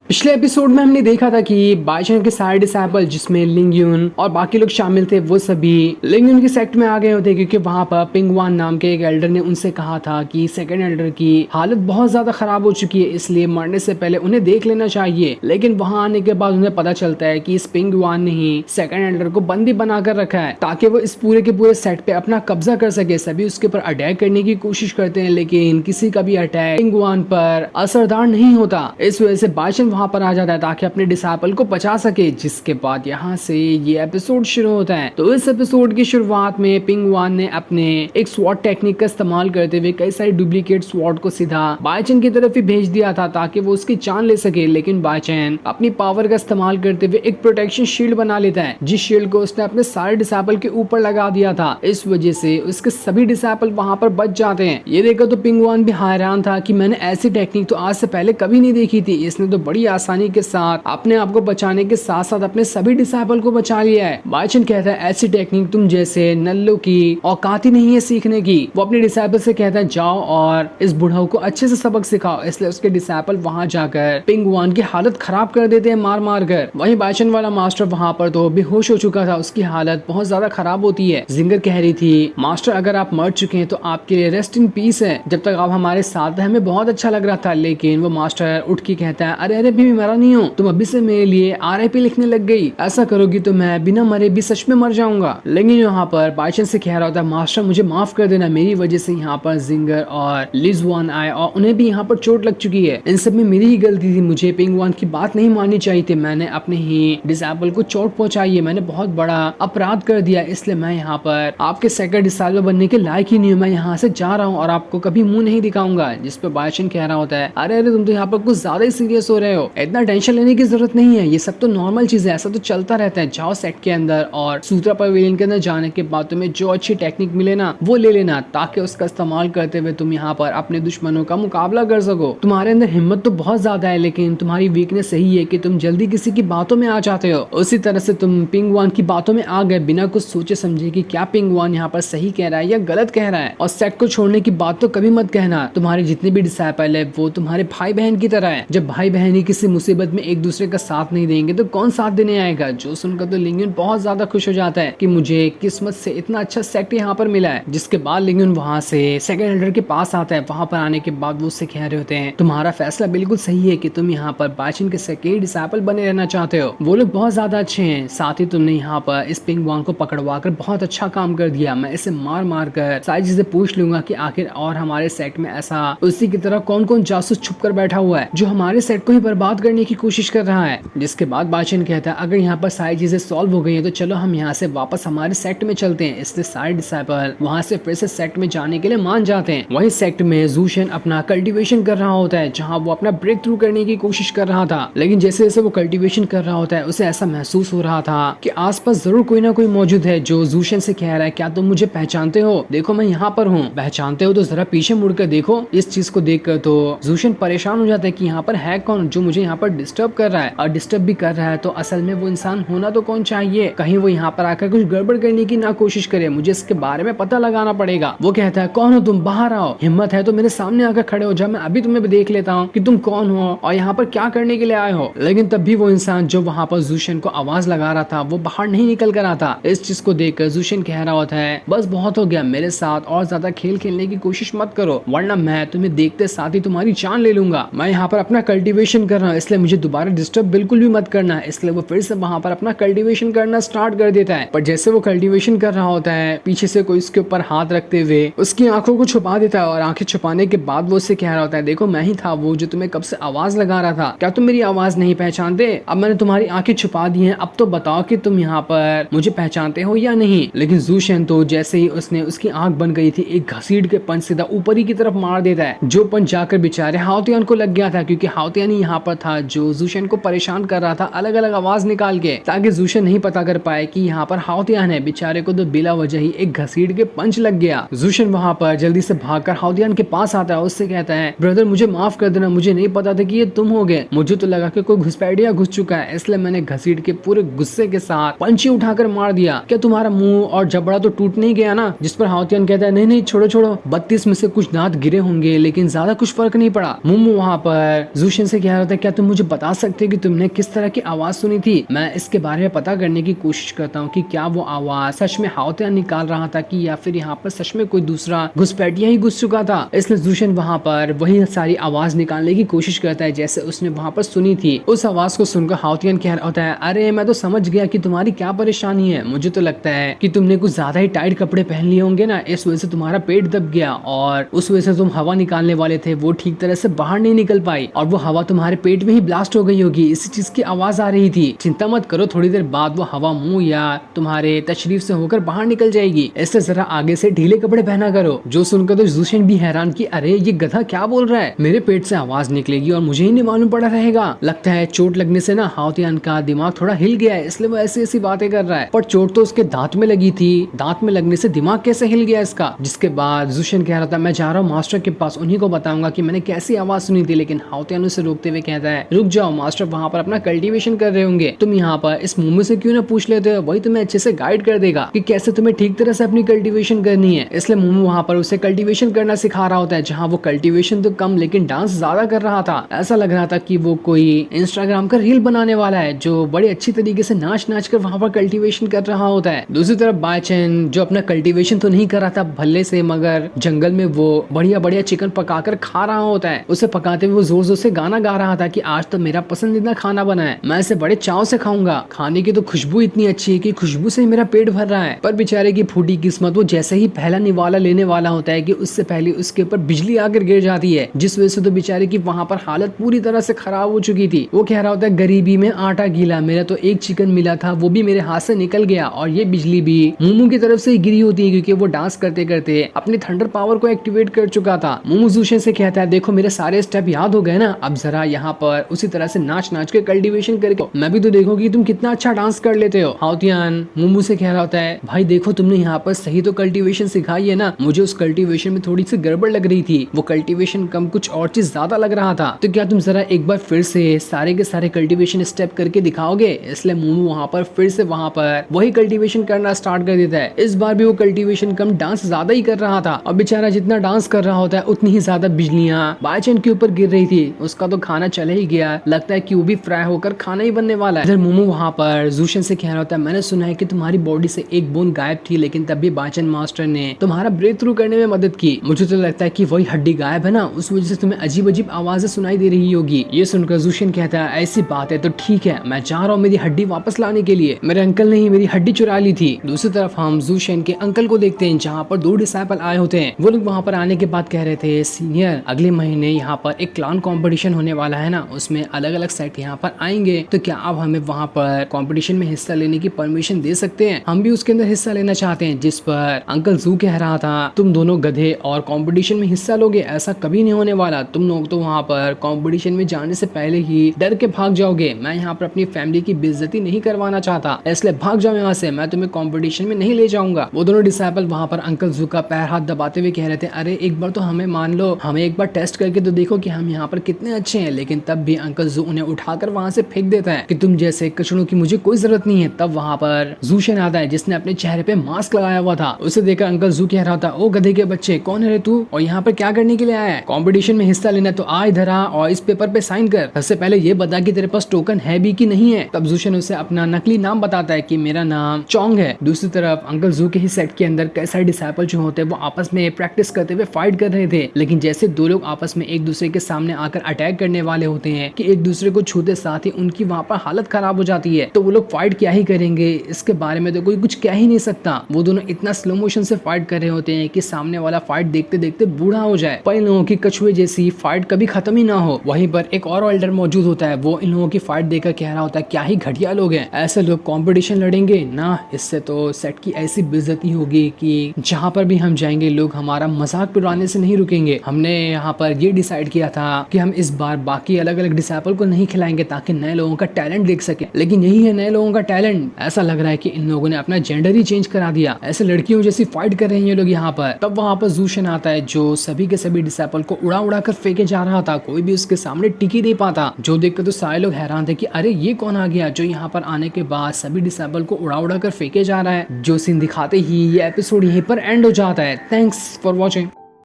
पिछले एपिसोड में हमने देखा था कि बाइचन के सारे डिसाइपल जिसमें लिंगयुन और बाकी लोग शामिल थे वो सभी लिंगयुन के सेक्ट में आ गए होते क्योंकि वहां पर पिंगवान नाम के एक एल्डर ने उनसे कहा था कि सेकंड एल्डर की हालत बहुत ज्यादा खराब हो चुकी है, इसलिए मरने से पहले उन्हें देख लेना चाहिए। लेकिन वहां आने के बाद उन्हें पता चलता है कि इस पिंगवान ने ही सेकंड एल्डर को बंदी बनाकर रखा है ताकि वो इस पूरे के पूरे सेट पे अपना कब्जा कर सके। सभी उसके ऊपर अटैक करने की कोशिश करते हैं लेकिन किसी का भी अटैक पिंगवान पर असरदार नहीं होता। इस वजह से बाइचन वहां पर आ जाता है ताकि अपने डिसाइपल को बचा सके, जिसके बाद यहाँ से ये एपिसोड शुरू होता है। तो इस एपिसोड की शुरुआत में पिंगवान ने अपने एक स्वॉट टेक्निक का इस्तेमाल करते हुए कई सारे डुप्लीकेट स्वॉट को सीधा बाइचन की तरफ ही भेज दिया था ताकि वो उसकी जान ले सके। लेकिन बाइचन अपनी पावर का इस्तेमाल करते हुए एक प्रोटेक्शन शील्ड बना लेता है, जिस शील्ड को उसने अपने सारे डिसाइपल के ऊपर लगा दिया था। इस वजह से उसके सभी डिसाइपल वहां पर बच जाते हैं। ये देखकर तो पिंगवान भी हैरान था कि मैंने ऐसी टेक्निक तो आज से पहले कभी नहीं देखी थी। इसने तो बड़ी आसानी के साथ अपने आप को बचाने के साथ साथ अपने सभी डिसाइपल को बचा लिया है। बाइचन कहता है ऐसी टेक्निक तुम जैसे नल्लों की औकात ही नहीं है सीखने की। वो अपने डिसाइपल से कहता है जाओ और इस बुढ़ाऊ को अच्छे से सबक सिखाओ। इसलिए उसके डिसाइपल वहां जाकर पिंगवान की हालत खराब कर देते हैं मार मार कर। वहीं बाइचन वाला मास्टर वहां पर तो बेहोश हो चुका था, उसकी हालत बहुत ज्यादा खराब होती है। जिंगर कह रही थी मास्टर अगर आप मर चुके हैं तो आपके लिए रेस्ट इन पीस है, जब तक आप हमारे साथ हैं हमें बहुत अच्छा लग रहा था। लेकिन वो मास्टर उठ के कहता है अरे अरे भी मरा नहीं हूँ, तुम अभी से मेरे लिए आरआईपी लिखने लग गई, ऐसा करोगी तो मैं बिना मरे भी सच में मर जाऊंगा। लेकिन यहाँ पर बाइचन से कह रहा होता है मास्टर मुझे माफ कर देना, मेरी वजह से यहाँ पर जिंगर और लिजुआन आए और उन्हें भी यहाँ पर चोट लग चुकी है। इन सब में मेरी ही गलती थी, मुझे पिंगवान की बात नहीं माननी चाहिए थी, मैंने अपने ही डिसाइपल को चोट पहुंचाई है, मैंने बहुत बड़ा अपराध कर दिया, इसलिए मैं यहाँ पर आपके सेकंड डिसाइपल बनने के लायक ही नहीं हूँ। मैं यहाँ से जा रहा हूँ और आपको कभी मुंह नहीं दिखाऊंगा। जिस पर बाइचन कह रहा होता है अरे अरे तुम तो यहाँ पर कुछ ज्यादा ही सीरियस हो रहे हो, इतना टेंशन लेने की जरूरत नहीं है, ये सब तो नॉर्मल चीज है, ऐसा तो चलता रहता है। जाओ सेट के अंदर और सूत्रा पवेलियन के अंदर जाने के बाद तुम्हें जो अच्छी टेक्निक मिले ना वो ले लेना ताकि उसका इस्तेमाल करते हुए तुम यहाँ पर अपने दुश्मनों का मुकाबला कर सको। तुम्हारे अंदर हिम्मत तो बहुत ज्यादा है लेकिन तुम्हारी वीकनेस यही है कि तुम जल्दी किसी की बातों में आ जाते हो। उसी तरह से तुम पिंगवान की बातों में आ गए बिना कुछ सोचे समझे कि क्या पिंगवान यहाँ पर सही कह रहा है या गलत कह रहा है। और सेट को छोड़ने की बात तो कभी मत कहना, तुम्हारे जितने भी डिसाइपल है वो तुम्हारे भाई बहन की तरह है। जब भाई बहन ही किसी मुसीबत में एक दूसरे का साथ नहीं देंगे तो कौन साथ देने आएगा। जो सुनकर तो लिंगयुन बहुत ज्यादा खुश हो जाता है कि मुझे किस्मत से इतना अच्छा सेट यहाँ पर मिला है। जिसके बाद लिंगयुन वहाँ से सेकंड एल्डर के पास आता है। वहाँ पर आने के बाद वो उससे कह रहे होते हैं तुम्हारा फैसला बिल्कुल सही है कि तुम यहाँ पर बाइचन के सेकंड डिसाइपल बने रहना चाहते हो, वो लोग बहुत ज्यादा अच्छे हैं। साथ ही तुमने यहाँ पर इस पिंगवान को पकड़वा कर बहुत अच्छा काम कर दिया। मैं इसे मार मार कर सारी चीजें पूछ लूंगा कि आखिर और हमारे सेट में ऐसा उसी की तरह कौन कौन जासूस छुप कर बैठा हुआ है जो हमारे सेट को ही बर्बाद करने की कोशिश कर रहा है। जिसके बाद बाइचन कहता है अगर यहाँ पर सारी चीजें सॉल्व हो गई हैं तो चलो हम यहाँ से वापस हमारे सेट में चलते हैं। इसलिए सारे डिसाइपल वहाँ से फिर से सेट में जाने के लिए मान जाते हैं। वहीं सेट में जूशन अपना कल्टीवेशन कर रहा होता है जहाँ वो अपना ब्रेक थ्रू करने की कोशिश कर रहा था। लेकिन जैसे जैसे वो कल्टीवेशन कर रहा होता है उसे ऐसा महसूस हो रहा था कि आसपास जरूर कोई ना कोई मौजूद है जो जूशन से कह रहा है क्या तुम मुझे पहचानते हो, देखो मैं यहाँ पर हूँ, पहचानते हो तो जरा पीछे मुड़कर देखो। इस चीज को देखकर तो जूशन परेशान हो जाता है कि यहाँ पर है कौन जो मुझे यहाँ पर डिस्टर्ब कर रहा है, और डिस्टर्ब भी कर रहा है तो असल में वो इंसान होना तो कौन चाहिए, कहीं वो यहाँ पर आकर कुछ गड़बड़ करने की ना कोशिश करे, मुझे इसके बारे में पता लगाना पड़ेगा। वो कहता है कौन हो तुम, बाहर आओ, हिम्मत है तो मेरे सामने आकर खड़े हो जाओ, मैं अभी तुम्हें देख लेता हूँ कि तुम कौन हो और यहाँ पर क्या करने के लिए आए हो। लेकिन तब भी वो इंसान जो वहाँ पर जूशन को आवाज लगा रहा था वो बाहर नहीं निकल कर आता। इस चीज को देखकर जूशन कह रहा होता है बस बहुत हो गया, मेरे साथ और ज्यादा खेल खेलने की कोशिश मत करो वरना मैं तुम्हें देखते साथ ही तुम्हारी जान ले लूंगा। मैं यहाँ पर अपना कल्टीवेशन कर रहा हूँ इसलिए मुझे दोबारा डिस्टर्ब बिल्कुल भी मत करना है। इसलिए वो फिर से वहाँ पर अपना कल्टीवेशन करना स्टार्ट कर देता है। पर जैसे वो कल्टीवेशन कर रहा होता है पीछे से कोई उसके ऊपर हाथ रखते हुए उसकी आंखों को छुपा देता है, और आंखें छुपाने के बाद वो उससे कह रहा होता है देखो मैं ही था वो जो तुम्हें कब से आवाज लगा रहा था, क्या तुम मेरी आवाज नहीं पहचानते, अब मैंने तुम्हारी आंखें छुपा दी हैं, अब तो बताओ कि तुम यहाँ पर मुझे पहचानते हो या नहीं। लेकिन जूशन तो जैसे ही उसने उसकी आंख बन गई थी एक घसीट के पंच सीधा ऊपर ही की तरफ मार देता है, जो पंच जाकर बेचारे हाउतियान को लग गया था क्योंकि हाउतियान ही यहाँ पर था जो जूशन को परेशान कर रहा था अलग अलग आवाज निकाल के, ताकि जूशन नहीं पता कर पाए कि यहाँ पर हाउतियान है। बेचारे को तो बिला वजह ही एक घसीट के पंच लग गया। जूशन वहाँ पर जल्दी से भागकर हाउतियान के पास आता है, उससे कहता है ब्रदर मुझे माफ कर देना, मुझे नहीं पता था कि ये तुम होगे, मुझे तो लगा कि कोई घुसपैठिया घुस चुका है इसलिए मैंने घसीट के पूरे गुस्से के साथ पंची उठाकर मार दिया, क्या तुम्हारा मुंह और जबड़ा तो टूट नहीं गया ना। जिस पर हाउतियान कहता है नहीं नहीं छोड़ो छोड़ो, 32 में से कुछ दांत गिरे होंगे लेकिन ज्यादा कुछ फर्क नहीं पड़ा। मुम्मू वहाँ पर जूशन से कह रहा था है क्या तुम मुझे बता सकते हो कि तुमने किस तरह की आवाज सुनी थी? मैं इसके बारे में पता करने की कोशिश करता हूँ कि क्या वो आवाज सच में हाउतियान निकाल रहा था कि या फिर यहाँ पर सच में कोई दूसरा घुसपैठिया ही घुस चुका था। इसलिए ज़ूशन वहाँ पर वही सारी आवाज निकालने की कोशिश करता है जैसे उसने वहाँ पर सुनी थी। उस आवाज को सुनकर हाउतियान कह रहा होता है, अरे मैं तो समझ गया कि तुम्हारी क्या परेशानी है। मुझे तो लगता है कि तुमने कुछ ज्यादा ही टाइट कपड़े पहन लिए होंगे ना, इस वजह से तुम्हारा पेट दब गया और उस वजह से तुम हवा निकालने वाले थे वो ठीक तरह से बाहर नहीं निकल पाई और वो हवा तुम्हारे पेट में ही ब्लास्ट हो गई होगी, इसी चीज की आवाज आ रही थी। चिंता मत करो, थोड़ी देर बाद वो हवा मुंह या तुम्हारे तशरीफ से होकर बाहर निकल जाएगी। इससे जरा आगे से ढीले कपड़े पहना करो। जो सुनकर तो ज़ूशन भी हैरान कि अरे ये गधा क्या बोल रहा है, मेरे पेट से आवाज निकलेगी और मुझे ही नहीं मालूम पड़ा रहेगा। लगता है चोट लगने से ना हाउतियान का दिमाग थोड़ा हिल गया है, इसलिए वो ऐसी ऐसी बातें कर रहा है। पर चोट तो उसके दांत में लगी थी, दांत में लगने से दिमाग कैसे हिल गया इसका। जिसके बाद ज़ूशन कह रहा था मैं जा रहा हूँ मास्टर के पास, उन्हीं को बताऊंगा कि मैंने कैसी आवाज सुनी थी। लेकिन हाउतियान उसे रोकते हुए कहता है रुक जाओ, मास्टर वहाँ पर अपना कल्टीवेशन कर रहे होंगे, तुम यहाँ पर इस मुम्मू से क्यों ना पूछ लेते हो, वही तुम्हें अच्छे से गाइड कर देगा कि कैसे तुम्हें ठीक तरह से अपनी कल्टीवेशन करनी है। इसलिए मुम्मू वहाँ पर उसे कल्टीवेशन करना सिखा रहा होता है, जहाँ वो कल्टीवेशन तो कम लेकिन डांस ज्यादा कर रहा था। ऐसा लग रहा था कि वो कोई इंस्टाग्राम का रील बनाने वाला है जो बड़ी अच्छी तरीके से नाच नाच कर वहाँ पर कल्टीवेशन कर रहा होता है। दूसरी तरफ बायचेन जो अपना कल्टीवेशन तो नहीं कर रहा था भल्ले से, मगर जंगल में वो बढ़िया बढ़िया चिकन पकाकर खा रहा होता है। उसे पकाते हुए वो जोर जोर से गाना गा रहा था कि आज तो मेरा पसंदीदा खाना बना है, मैं इसे बड़े चाव से खाऊंगा, खाने की तो खुशबू इतनी अच्छी है कि खुशबू से ही मेरा पेट भर रहा है। पर बेचारे की फूटी किस्मत, वो जैसे ही पहला निवाला लेने वाला होता है कि उससे पहले उसके ऊपर बिजली आकर गिर जाती है, जिस वजह से तो बेचारे की वहाँ पर हालत पूरी तरह से खराब हो चुकी थी। वो कह रहा होता है गरीबी में आटा गीला, मेरा तो एक चिकन मिला था वो भी मेरे हाथ से निकल गया और ये बिजली भी मुमू की तरफ से ही गिरी होती है क्योंकि वो डांस करते करते अपनी थंडर पावर को एक्टिवेट कर चुका था। मुमू ज़ूशन से कहता है देखो मेरे सारे स्टेप याद हो गए ना, अब जरा यहाँ पर उसी तरह से नाच नाच के कल्टीवेशन करके मैं भी तो देखो कि तुम कितना अच्छा डांस कर लेते हो। हाउतियान मुमू से कह रहा होता है भाई देखो तुमने यहाँ पर सही तो कल्टीवेशन सिखाई है ना, मुझे उस कल्टीवेशन में थोड़ी सी गड़बड़ लग रही थी, वो कल्टीवेशन कम कुछ और चीज ज्यादा लग रहा था, तो क्या तुम जरा एक बार फिर से सारे के सारे कल्टीवेशन स्टेप करके दिखाओगे। इसलिए मुमू वहाँ पर फिर से वहाँ पर वही कल्टीवेशन करना स्टार्ट कर देता है। इस बार भी वो कल्टीवेशन कम डांस ज्यादा ही कर रहा था और बेचारा जितना डांस कर रहा होता है उतनी ही ज्यादा बिजलियां बायचेन के ऊपर गिर रही थी। उसका तो खाना चले ही गया, लगता है कि वो भी फ्राई होकर खाना ही बनने वाला है। इधर मुमू वहाँ पर ज़ूशन से कह रहा होता है मैंने सुना है कि तुम्हारी बॉडी से एक बोन गायब थी लेकिन तब भी बायचेन मास्टर ने तुम्हारा ब्रेक थ्रू करने में मदद की, मुझे तो लगता है कि वही हड्डी गायब है ना, उस वजह से तुम्हें अजीब अजीब आवाजें सुनाई दे रही होगी। ये सुनकर ज़ूशन कहता है ऐसी बात है तो ठीक है, मैं जा रहा हूँ मेरी हड्डी वापस लाने के लिए, मेरे अंकल ने ही मेरी हड्डी चुरा ली थी। दूसरी तरफ हम ज़ूशन के अंकल को देखते हैं जहाँ पर 2 डिसाइपल आए होते हैं। वो लोग वहाँ पर आने के बाद कह रहे थे सीनियर अगले महीने यहाँ पर एक क्लाउन कंपटीशन होने वाला है ना, उसमें अलग अलग सेट यहाँ पर आएंगे, तो क्या आप हमें वहाँ पर कंपटीशन में हिस्सा लेने की परमिशन दे सकते हैं, हम भी उसके अंदर हिस्सा लेना चाहते हैं। जिस पर अंकल जू कह रहा था तुम दोनों गधे और कंपटीशन में हिस्सा लोगे, ऐसा कभी नहीं होने वाला, तुम लोग तो वहाँ पर कंपटीशन में जाने से पहले ही डर के भाग जाओगे, मैं यहाँ पर अपनी फैमिली की बेइज्जती नहीं करवाना चाहता, इसलिए भाग जाओ यहाँ से, मैं तुम्हें कंपटीशन में नहीं ले जाऊंगा। वो दोनों डिसाइपल वहाँ पर अंकल जू का पैर हाथ दबाते हुए कह रहे थे अरे एक बार तो हमें मान लो, हमें एक बार टेस्ट करके तो देखो कि हम यहाँ पर कितने अच्छे हैं। लेकिन तब भी अंकल जू उन्हें उठाकर वहाँ से फेंक देता है कि तुम जैसे कचड़ों की मुझे कोई जरूरत नहीं है। तब वहाँ पर ज़ूशन आता है जिसने अपने चेहरे पे मास्क लगाया हुआ था, उसे देखकर अंकल जू कह रहा था ओ गधे के बच्चे कौन है रे तू और यहाँ पर क्या करने के लिए आया है, कंपटीशन में हिस्सा लेना तो आ इधर आ और इस पेपर पे साइन कर, सबसे पहले ये बता कि तेरे पास टोकन है भी कि नहीं है। तब ज़ूशन उसे अपना नकली नाम बताता है कि मेरा नाम चोंग है। दूसरी तरफ अंकल जू के ही सेट के अंदर कई सारे डिसाइपल जो होते हैं वो आपस में प्रैक्टिस करते हुए फाइट कर रहे थे, लेकिन जैसे दो लोग आपस में एक दूसरे के सामने आकर अटैक करने वाले होते हैं कि एक दूसरे को छूते साथ ही उनकी वहाँ पर हालत खराब हो जाती है, तो वो लोग फाइट क्या ही करेंगे इसके बारे में तो कोई कुछ कह ही नहीं सकता। वो दोनों इतना स्लो मोशन से फाइट कर रहे होते हैं कि सामने वाला फाइट देखते देखते बूढ़ा हो जाए, पर इन लोगों की कछुए जैसी फाइट कभी खत्म ही ना हो। वहीं पर एक और एल्डर मौजूद होता है, वो इन लोगों की फाइट देखकर कह रहा होता है क्या ही घटिया लोग हैं, ऐसे लोग कंपटीशन लड़ेंगे ना, इससे तो सेट की ऐसी बेइज्जती होगी कि जहाँ पर भी हम जाएंगे लोग हमारा मजाक उड़ाने से नहीं रुकेंगे। हमने यहाँ पर ये डिसाइड किया था कि हम इस बार बाकी अलग अलग डिसाइपल को नहीं खिलाएंगे ताकि नए लोगों का टैलेंट देख सके, लेकिन यही है नए लोगों का टैलेंट। ऐसा लग रहा है कि इन लोगों ने अपना जेंडर ही चेंज करा दिया, ऐसे लड़कियों जैसी फाइट कर रहे हैं ये लोग यहाँ पर। तब वहाँ पर ज़ूशन आता है जो सभी के सभी डिसाइपल को उड़ा उड़ा कर फेंके जा रहा था, कोई भी उसके सामने टिकी नहीं पाता, जो देखकर तो सारे लोग हैरान थे कि अरे ये कौन आ गया जो यहाँ पर आने के बाद सभी डिसाइपल को उड़ा उड़ा कर फेंके जा रहा है। जो सीन दिखाते ही ये एपिसोड यहीं पर एंड हो जाता है। Thanks for watching.